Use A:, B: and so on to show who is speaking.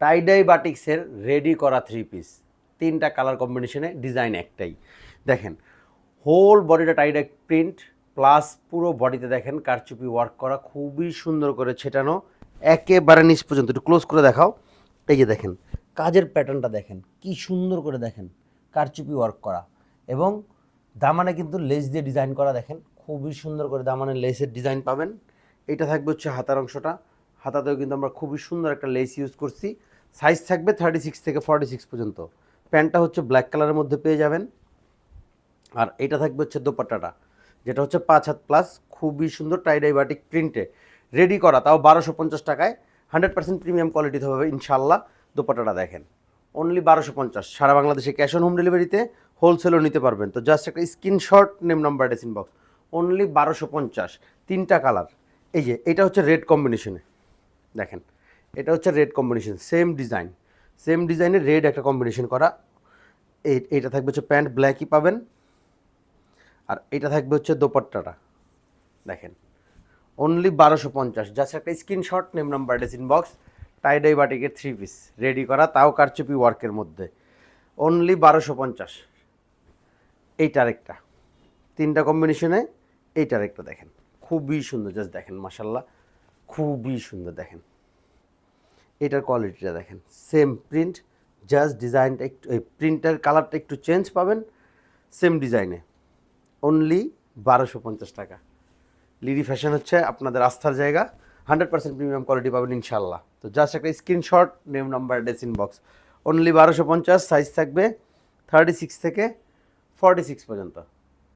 A: Tie-dye বাটিক্সের ready করা 3 piece, 3টা colour কম্বিনেশনে, ডিজাইন একটাই। দেখেন হোল বডিটা টাইডাই প্রিন্ট প্লাস পুরো বডিতে দেখেন কারচুপি ওয়ার্ক করা, খুবই সুন্দর করে ছেটানো একেবারে নিচ পর্যন্ত। একটু ক্লোজ করে দেখাও। এই যে দেখেন কাজের প্যাটার্নটা দেখেন কি সুন্দর করে, দেখেন কারচুপি ওয়ার্ক করা, এবং দামানে কিন্তু লেস দিয়ে ডিজাইন করা, দেখেন খুবই সুন্দর করে দামানে লেসের ডিজাইন পাবেন। এটা থাকবে হচ্ছে হাতার অংশটা, হাতাতেও কিন্তু আমরা খুবই সুন্দর একটা লেস ইউজ করছি। সাইজ থাকবে 36 থেকে 46 পর্যন্ত। প্যান্টটা হচ্ছে ব্ল্যাক কালারের মধ্যে পেয়ে যাবেন। আর এটা থাকবে হচ্ছে দোপাট্টাটা, যেটা হচ্ছে 5 হাত প্লাস, খুবই সুন্দর টাইডাই বাটিক প্রিন্টে রেডি করা, তাও 1250 টাকায়। 100% প্রিমিয়াম কোয়ালিটিতে হবে ইনশাল্লাহ। দোপাট্টাটা দেখেন অনলি 1250, সারা বাংলাদেশে ক্যাশ অন হোম ডেলিভারিতে, হোলসেলও নিতে পারবেন। তো জাস্ট একটা screenshot, name number, address, inbox, only 1250। 3টা কালার। এই যে এটা হচ্ছে রেড কম্বিনেশনে, দেখেন এটা হচ্ছে red combination, same design, same ডিজাইনের রেড একটা কম্বিনেশন করা। এইটা থাকবে হচ্ছে প্যান্ট ব্ল্যাকই পাবেন, আর এটা থাকবে হচ্ছে দোপাট্টাটা দেখেন অনলি 1250। জাস্ট একটা screenshot, name number, address, inbox. Tie-dye বাটিকের 3 পিস রেডি করা, তাও কারচুপি ওয়ার্কের মধ্যে, অনলি 1250। এইটার একটা, 3টা কম্বিনেশনে এইটার একটা দেখেন খুবই সুন্দর, জাস্ট দেখেন মাশাল্লাহ খুবই সুন্দর। দেখেন এটার কোয়ালিটিটা দেখেন, সেম প্রিন্ট, জাস্ট ডিজাইনটা একটু, এই প্রিন্টের কালারটা একটু চেঞ্জ পাবেন, সেম ডিজাইনে, অনলি 1250 টাকা। লিডি ফ্যাশন হচ্ছে আপনাদের আস্থার জায়গা, 100% প্রিমিয়াম কোয়ালিটি পাবেন ইনশাল্লাহ। তো জাস্ট একটা screenshot, name number, address, inbox, only 1250। Size থাকবে 36 থেকে 46 পর্যন্ত।